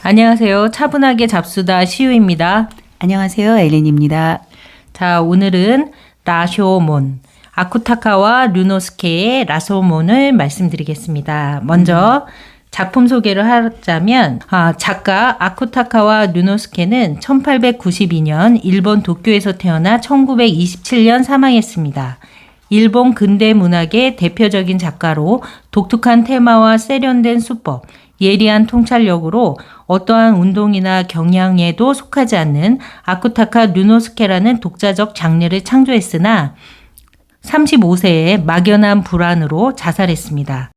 안녕하세요. 차분하게 잡수다 시우입니다. 안녕하세요. 엘렌입니다. 자, 오늘은 라쇼몬, 아쿠타카와 류노스케의 라쇼몬을 말씀드리겠습니다. 먼저 작품 소개를 하자면 작가 아쿠타카와 류노스케는 1892년 일본 도쿄에서 태어나 1927년 사망했습니다. 일본 근대 문학의 대표적인 작가로 독특한 테마와 세련된 수법, 예리한 통찰력으로 어떠한 운동이나 경향에도 속하지 않는 아쿠타카 류노스케라는 독자적 장르를 창조했으나 35세에 막연한 불안으로 자살했습니다.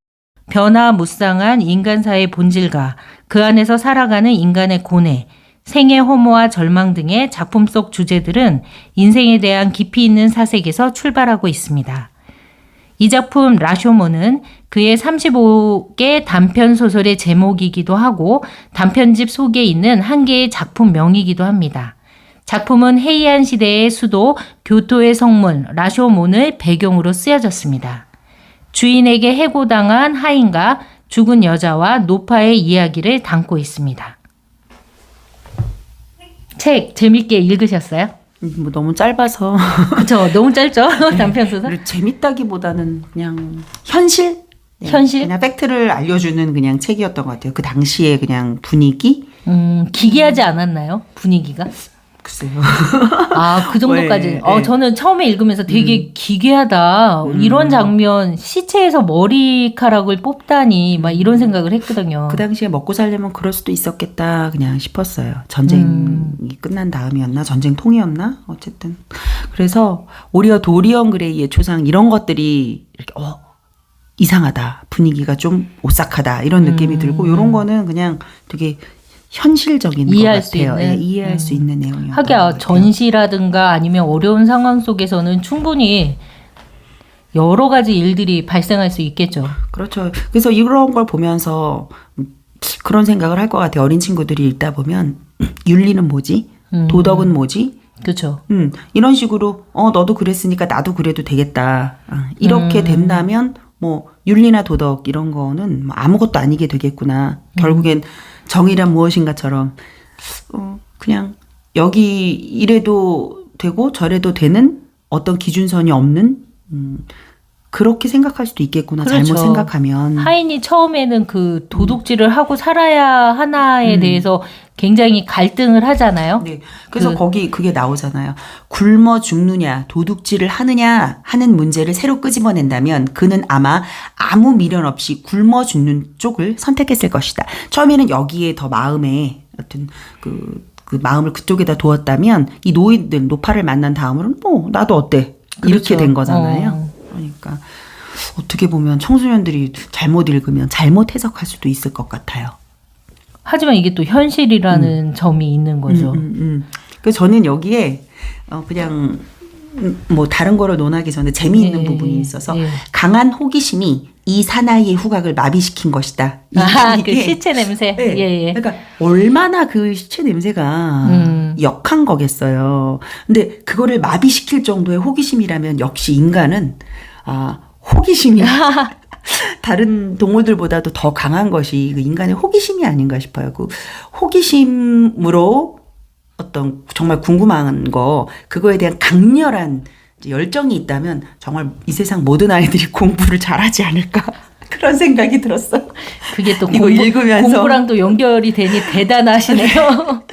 변화무쌍한 인간사의 본질과 그 안에서 살아가는 인간의 고뇌, 생의 허무와 절망 등의 작품 속 주제들은 인생에 대한 깊이 있는 사색에서 출발하고 있습니다. 이 작품 라쇼몬은 그의 35개 단편 소설의 제목이기도 하고 단편집 속에 있는 한 개의 작품명이기도 합니다. 작품은 헤이안 시대의 수도 교토의 성문 라쇼몬을 배경으로 쓰여졌습니다. 주인에게 해고당한 하인과 죽은 여자와 노파의 이야기를 담고 있습니다. 책 재밌게 읽으셨어요? 뭐 너무 짧아서 그렇죠. 너무 짧죠? 단편소설? 재밌다기보다는 그냥 현실? 네, 현실? 그냥 팩트를 알려주는 그냥 책이었던 것 같아요. 그 당시에 그냥 분위기? 기괴하지 않았나요? 분위기가? 글쎄요. 그 정도까지. 네. 저는 처음에 읽으면서 되게 기괴하다. 이런 장면, 시체에서 머리카락을 뽑다니, 막 이런 생각을 했거든요. 그 당시에 먹고 살려면 그럴 수도 있었겠다 그냥 싶었어요. 전쟁이 끝난 다음이었나? 전쟁 통이었나? 어쨌든. 그래서 오히려 도리언 그레이의 초상 이런 것들이 이렇게 이상하다. 분위기가 좀 오싹하다. 이런 느낌이 들고 이런 거는 그냥 되게 현실적인 이해할 것 수 같아요. 있는? 네, 이해할 수 있는 내용이었던 것 하기야 같아요. 전시라든가 아니면 어려운 상황 속에서는 충분히 여러 가지 일들이 발생할 수 있겠죠. 그렇죠. 그래서 이런 걸 보면서 그런 생각을 할 것 같아요. 어린 친구들이 읽다 보면 윤리는 뭐지? 도덕은 뭐지? 그렇죠. 이런 식으로 너도 그랬으니까 나도 그래도 되겠다. 이렇게 된다면 뭐 윤리나 도덕 이런 거는 뭐 아무것도 아니게 되겠구나. 결국엔 정의란 무엇인가처럼 그냥 여기 이래도 되고 저래도 되는 어떤 기준선이 없는 그렇게 생각할 수도 있겠구나. 그렇죠. 잘못 생각하면. 하인이 처음에는 그 도둑질을 하고 살아야 하나에 대해서 굉장히 갈등을 하잖아요. 네. 그래서 거기 그게 나오잖아요. 굶어 죽느냐, 도둑질을 하느냐 하는 문제를 새로 끄집어낸다면 그는 아마 아무 미련 없이 굶어 죽는 쪽을 선택했을 것이다. 처음에는 여기에 더 마음에 어떤 그 마음을 그쪽에다 두었다면 이 노인들 노파를 만난 다음으로는 뭐 나도 어때 이렇게 그렇죠. 된 거잖아요. 그러니까 어떻게 보면 청소년들이 잘못 읽으면 잘못 해석할 수도 있을 것 같아요. 하지만 이게 또 현실이라는 점이 있는 거죠. 그래서 저는 여기에 그냥 뭐 다른 거를 논하기 전에 재미있는 부분이 있어서 강한 호기심이 이 사나이의 후각을 마비시킨 것이다. 그 시체 냄새. 네. 예. 그러니까 얼마나 그 시체 냄새가 역한 거겠어요. 근데 그거를 마비시킬 정도의 호기심이라면 역시 인간은 호기심이 다른 동물들보다도 더 강한 것이 그 인간의 호기심이 아닌가 싶어요. 그 호기심으로 어떤 정말 궁금한 거 그거에 대한 강렬한 열정이 있다면 정말 이 세상 모든 아이들이 공부를 잘하지 않을까 그런 생각이 들었어. 그게 또 이거 읽으면서 공부랑 또 연결이 되니 대단하시네요.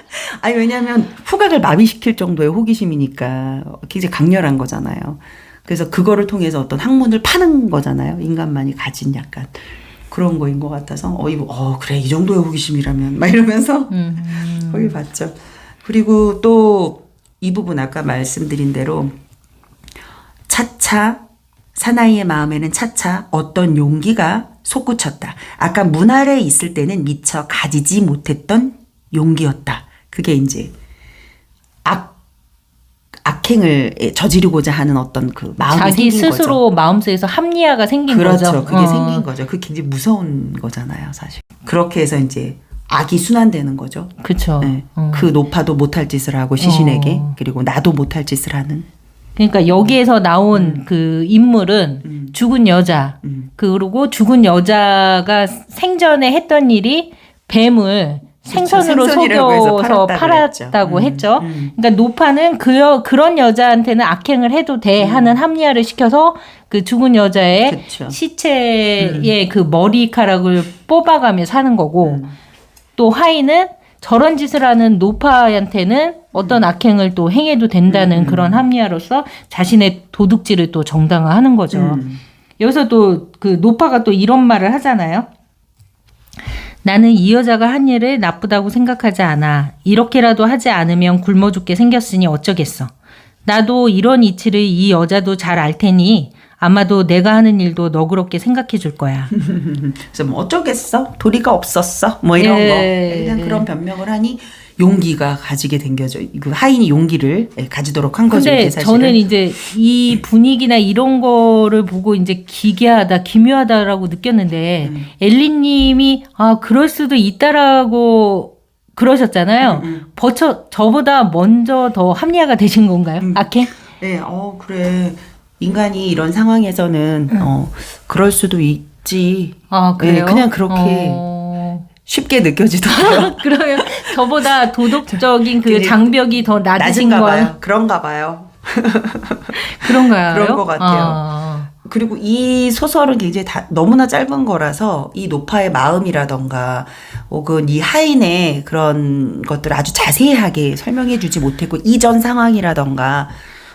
아니 왜냐하면 후각을 마비시킬 정도의 호기심이니까 굉장히 강렬한 거잖아요. 그래서 그거를 통해서 어떤 학문을 파는 거잖아요. 인간만이 가진 약간 그런 거인 것 같아서 그래 이 정도의 호기심이라면 막 이러면서 거기 봤죠. 그리고 또 이 부분 아까 말씀드린 대로 차차 사나이의 마음에는 차차 어떤 용기가 솟구쳤다. 아까 문 아래에 있을 때는 미처 가지지 못했던 용기였다. 그게 이제 악행을 저지르고자 하는 어떤 그 마음이 자기 생긴 스스로 거죠. 마음속에서 합리화가 생긴 그렇죠. 거죠. 그게 생긴 거죠. 그게 굉장히 무서운 거잖아요, 사실. 그렇게 해서 이제 악이 순환되는 거죠. 그렇죠. 네. 그 노파도 못할 짓을 하고 시신에게 그리고 나도 못할 짓을 하는. 그러니까 여기에서 나온 그 인물은 죽은 여자 그리고 죽은 여자가 생전에 했던 일이 뱀을 생선으로 생선이라고 해서 속여서 팔았다고 팔았다고 했죠. 했죠. 그러니까 노파는 그런 여자한테는 악행을 해도 돼 하는 합리화를 시켜서 그 죽은 여자의 그쵸. 시체의 그 머리카락을 뽑아가며 사는 거고 또 하인은 저런 짓을 하는 노파한테는 어떤 악행을 또 행해도 된다는 그런 합리화로서 자신의 도둑질을 또 정당화하는 거죠. 여기서 또 그 노파가 또 이런 말을 하잖아요. 나는 이 여자가 한 일을 나쁘다고 생각하지 않아. 이렇게라도 하지 않으면 굶어 죽게 생겼으니 어쩌겠어. 나도 이런 이치를 이 여자도 잘 알 테니 아마도 내가 하는 일도 너그럽게 생각해 줄 거야. 그래서 뭐 어쩌겠어? 도리가 없었어? 뭐 이런 거. 그냥 그런 변명을 하니 용기가 가지게 된 거죠. 그 하인이 용기를 가지도록 한 거죠. 근데 사실은. 저는 이제 이 분위기나 이런 거를 보고 이제 기괴하다, 기묘하다라고 느꼈는데 엘리님이 아 그럴 수도 있다라고 그러셨잖아요. 저보다 먼저 더 합리화가 되신 건가요? 악행? 네, 그래. 인간이 이런 상황에서는 그럴 수도 있지. 아 그래요? 네, 그냥 그렇게 쉽게 느껴지더라고요. 그러면 저보다 도덕적인 그 장벽이 더 낮으신 낮은가 거예요? 봐요. 그런가 봐요. 그런가요? 그런 것 같아요. 그리고 이 소설은 굉장히 너무나 짧은 거라서 이 노파의 마음이라던가 혹은 이 하인의 그런 것들을 아주 자세하게 설명해 주지 못했고 이전 상황이라던가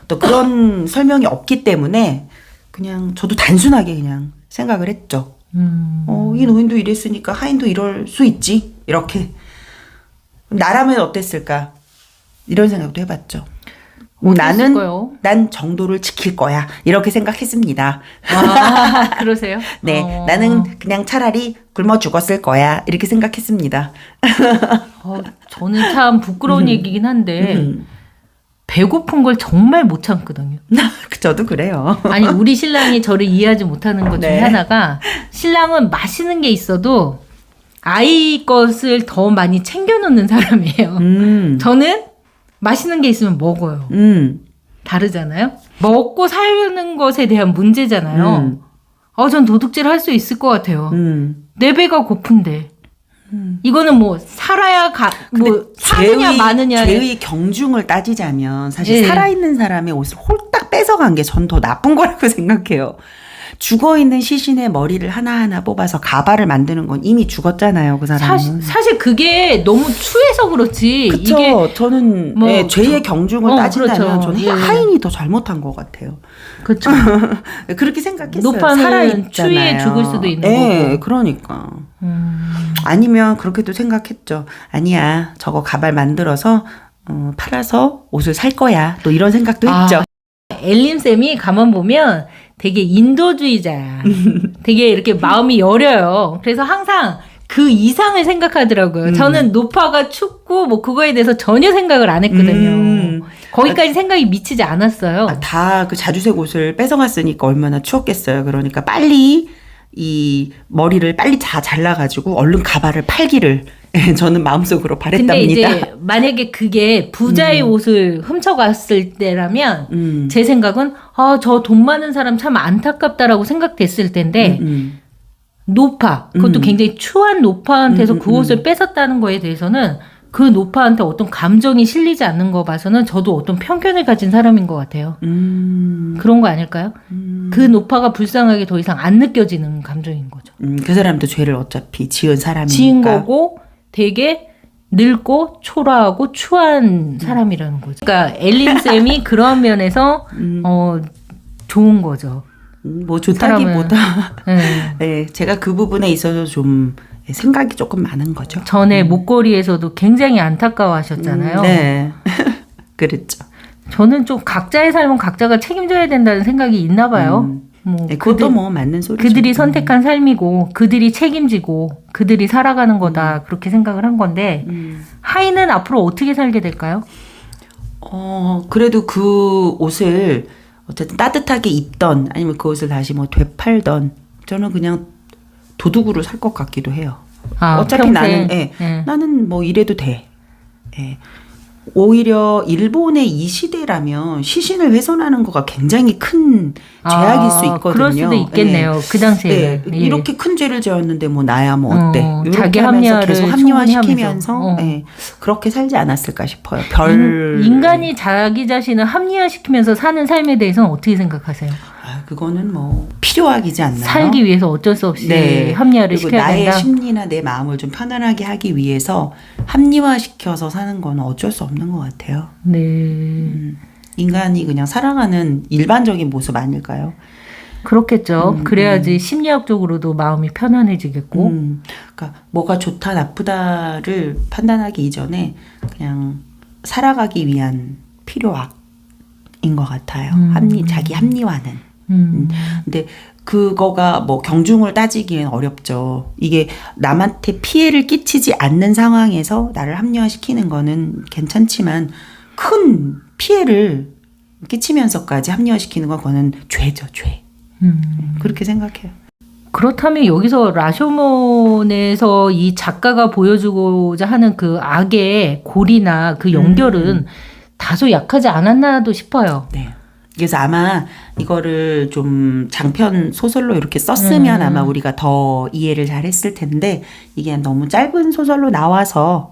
또 그런 설명이 없기 때문에 그냥 저도 단순하게 그냥 생각을 했죠. 이 노인도 이랬으니까 하인도 이럴 수 있지. 이렇게. 나라면 어땠을까? 이런 생각도 해봤죠. 난 정도를 지킬 거야. 이렇게 생각했습니다. 아, 그러세요? 네. 나는 그냥 차라리 굶어 죽었을 거야. 이렇게 생각했습니다. 저는 참 부끄러운 얘기긴 한데 배고픈 걸 정말 못 참거든요. 저도 그래요. 아니 우리 신랑이 저를 이해하지 못하는 것 중에 하나가 신랑은 맛있는 게 있어도 아이 것을 더 많이 챙겨놓는 사람이에요. 저는 맛있는 게 있으면 먹어요. 다르잖아요. 먹고 사는 것에 대한 문제잖아요. 전 도둑질 할 수 있을 것 같아요. 내 배가 고픈데. 이거는 뭐 살아야 사느냐 마느냐 죄의 경중을 따지자면 사실 살아있는 사람의 옷을 홀딱 뺏어간 게 전 더 나쁜 거라고 생각해요. 죽어있는 시신의 머리를 하나하나 뽑아서 가발을 만드는 건 이미 죽었잖아요, 그 사람은. 사실 그게 너무 추해서 그렇지. 그쵸. 이게 저는 죄의 경중을 따진다면 그렇죠. 저는 하인이 더 잘못한 것 같아요. 그렇죠. 그렇게 생각했어요. 노파는 추위에 죽을 수도 있는 거고. 그러니까. 아니면 그렇게도 생각했죠. 아니야, 저거 가발 만들어서 팔아서 옷을 살 거야. 또 이런 생각도 했죠. 엘림쌤이 가만 보면 되게 인도주의자야. 되게 이렇게 마음이 여려요. 그래서 항상 그 이상을 생각하더라고요. 저는 노파가 춥고 뭐 그거에 대해서 전혀 생각을 안 했거든요. 거기까지 생각이 미치지 않았어요. 다 그 자주색 옷을 뺏어갔으니까 얼마나 추웠겠어요. 그러니까 빨리 이 머리를 빨리 다 잘라가지고 얼른 가발을 팔기를 저는 마음속으로 바랬답니다. 근데 이제 만약에 그게 부자의 옷을 훔쳐갔을 때라면 제 생각은 저 돈 많은 사람 참 안타깝다라고 생각됐을 텐데 노파, 그것도 굉장히 추한 노파한테서 그 옷을 뺏었다는 거에 대해서는 그 노파한테 어떤 감정이 실리지 않는 거 봐서는 저도 어떤 편견을 가진 사람인 것 같아요. 그런 거 아닐까요? 그 노파가 불쌍하게 더 이상 안 느껴지는 감정인 거죠. 그 사람도 죄를 어차피 지은 사람이니까. 지은 거고 되게 늙고 초라하고 추한 사람이라는 거죠. 그러니까 엘린쌤이 그런 면에서 좋은 거죠. 뭐 좋다기보다 네, 제가 그 부분에 있어서 좀 생각이 조금 많은 거죠. 전에 목걸이에서도 굉장히 안타까워하셨잖아요. 네. 그랬죠. 저는 좀 각자의 삶은 각자가 책임져야 된다는 생각이 있나 봐요. 네, 그것도 뭐 맞는 소리죠. 그들이 선택한 삶이고 그들이 책임지고 그들이 살아가는 거다 그렇게 생각을 한 건데 하인은 앞으로 어떻게 살게 될까요? 그래도 그 옷을 어쨌든 따뜻하게 입던 아니면 그 옷을 다시 뭐 되팔던 저는 그냥 도둑으로 살 것 같기도 해요. 어차피 평생. 나는 뭐 이래도 돼. 오히려 일본의 이 시대라면 시신을 훼손하는 거가 굉장히 큰 죄악일 수 있거든요. 그럴 수도 있겠네요. 그 당시에는. 예. 이렇게 큰 죄를 지었는데 뭐 나야 뭐 어때? 이렇게 자기 하면서 합리화를 계속 충분히 합리화시키면서 하면서. 예. 그렇게 살지 않았을까 싶어요. 인간이 자기 자신을 합리화시키면서 사는 삶에 대해서는 어떻게 생각하세요? 그거는 뭐 필요하기지 않나요? 살기 위해서 어쩔 수 없이 네. 합리화를 그리고 시켜야 나의 된다. 심리나 내 마음을 좀 편안하게 하기 위해서 합리화시켜서 사는 건 어쩔 수 없는 것 같아요. 네. 인간이 그냥 살아가는 일반적인 모습 아닐까요? 그렇겠죠. 그래야지 심리학적으로도 마음이 편안해지겠고. 그러니까 뭐가 좋다 나쁘다를 판단하기 이전에 그냥 살아가기 위한 필요악인 것 같아요. 자기 합리화는. 근데 그거가 뭐 경중을 따지기엔 어렵죠. 이게 남한테 피해를 끼치지 않는 상황에서 나를 합리화시키는 거는 괜찮지만 큰 피해를 끼치면서까지 합리화시키는 건 그거는 죄죠, 죄. 그렇게 생각해요. 그렇다면 여기서 라쇼몬에서 이 작가가 보여주고자 하는 그 악의 고리나 그 연결은 다소 약하지 않았나도 싶어요. 네. 그래서 아마 이거를 좀 장편 소설로 이렇게 썼으면 아마 우리가 더 이해를 잘했을 텐데 이게 너무 짧은 소설로 나와서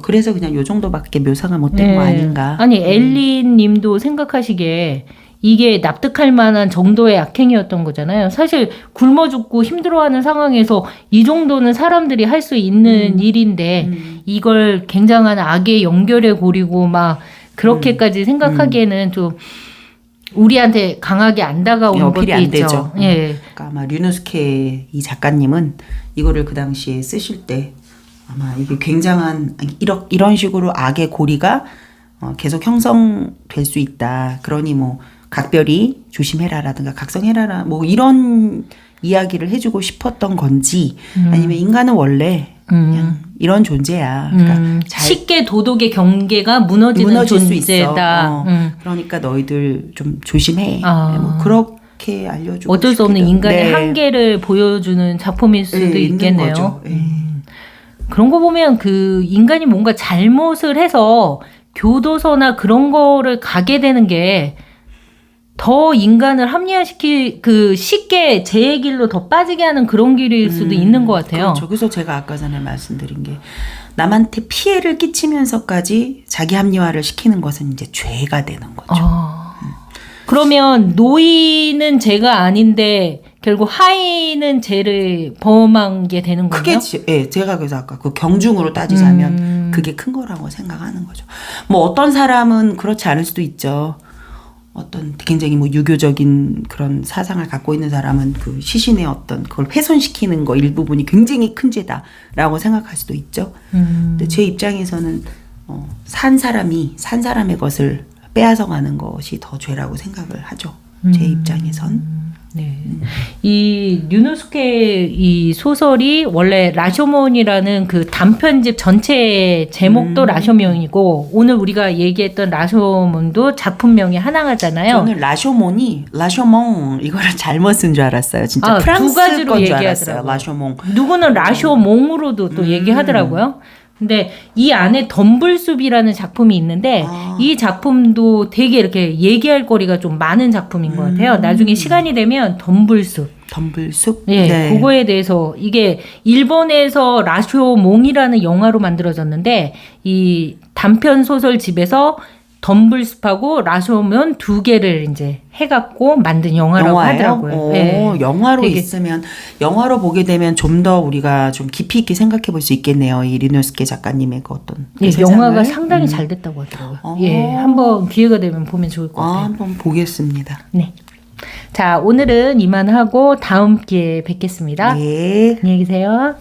그래서 그냥 요 정도밖에 묘사가 못 된 거 아닌가. 아니 엘린 님도 생각하시기에 이게 납득할 만한 정도의 악행이었던 거잖아요. 사실 굶어 죽고 힘들어하는 상황에서 이 정도는 사람들이 할 수 있는 일인데 이걸 굉장한 악의 연결에 고리고 막 그렇게까지 생각하기에는 좀 우리한테 강하게 안 다가오는 어필이 것도 안 있죠. 되죠. 예. 그러니까 아마 류노스케 이 작가님은 이거를 그 당시에 쓰실 때 아마 이게 굉장한 이런 식으로 악의 고리가 계속 형성될 수 있다. 그러니 뭐 각별히 조심해라라든가 각성해라라 뭐 이런 이야기를 해주고 싶었던 건지 아니면 인간은 원래 그냥 이런 존재야. 그러니까 쉽게 도덕의 경계가 무너지는 무너질 수 존재다. 있어. 그러니까 너희들 좀 조심해. 뭐 그렇게 알려주고 어쩔 수 없는 싶기도. 인간의 네. 한계를 보여주는 작품일 수도 네, 있겠네요. 있는 거죠. 네. 그런 거 보면 그 인간이 뭔가 잘못을 해서 교도소나 그런 거를 가게 되는 게 더 인간을 쉽게 죄의 길로 더 빠지게 하는 그런 길일 수도 있는 것 같아요. 그렇죠. 그래서 제가 아까 전에 말씀드린 게 남한테 피해를 끼치면서까지 자기 합리화를 시키는 것은 이제 죄가 되는 거죠. 그러면 노인은 죄가 아닌데 결국 하인은 죄를 범한 게 되는 거예요? 제가 그래서 아까 그 경중으로 따지자면 그게 큰 거라고 생각하는 거죠. 뭐 어떤 사람은 그렇지 않을 수도 있죠. 어떤 굉장히 뭐 유교적인 그런 사상을 갖고 있는 사람은 그 시신의 어떤 그걸 훼손시키는 거 일부분이 굉장히 큰 죄다라고 생각할 수도 있죠. 근데 제 입장에서는 산 사람의 것을 빼앗아가는 것이 더 죄라고 생각을 하죠. 제 입장에선. 네. 이 류노스케 이 소설이 원래 라쇼몬이라는 그 단편집 전체 제목도 라쇼몬이고 오늘 우리가 얘기했던 라쇼몬도 작품명이 하나잖아요. 저는 라쇼몬 이거를 잘못 쓴 줄 알았어요. 진짜 프랑스 두 가지로 건 줄 알았어요. 얘기하더라고요. 라쇼몬. 누구는 라쇼몽으로도 또 얘기하더라고요. 근데 이 안에 덤불숲이라는 작품이 있는데 이 작품도 되게 이렇게 얘기할 거리가 좀 많은 작품인 것 같아요. 나중에 시간이 되면 덤불숲. 예, 네. 그거에 대해서 이게 일본에서 라쇼몽이라는 영화로 만들어졌는데 이 단편 소설 집에서 덤불숲하고 라쇼몬 두 개를 이제 해갖고 만든 영화라고 하더라고요. 네. 영화로 되게 있으면 영화로 보게 되면 좀 더 우리가 좀 깊이 있게 생각해 볼 수 있겠네요. 이 리노스케 작가님의 그 어떤 예, 세상을. 영화가 상당히 잘 됐다고 하더라고요. 예, 한번 기회가 되면 보면 좋을 것 같아요. 한번 보겠습니다. 네. 자, 오늘은 이만 하고 다음 기회에 뵙겠습니다. 네. 안녕히 계세요.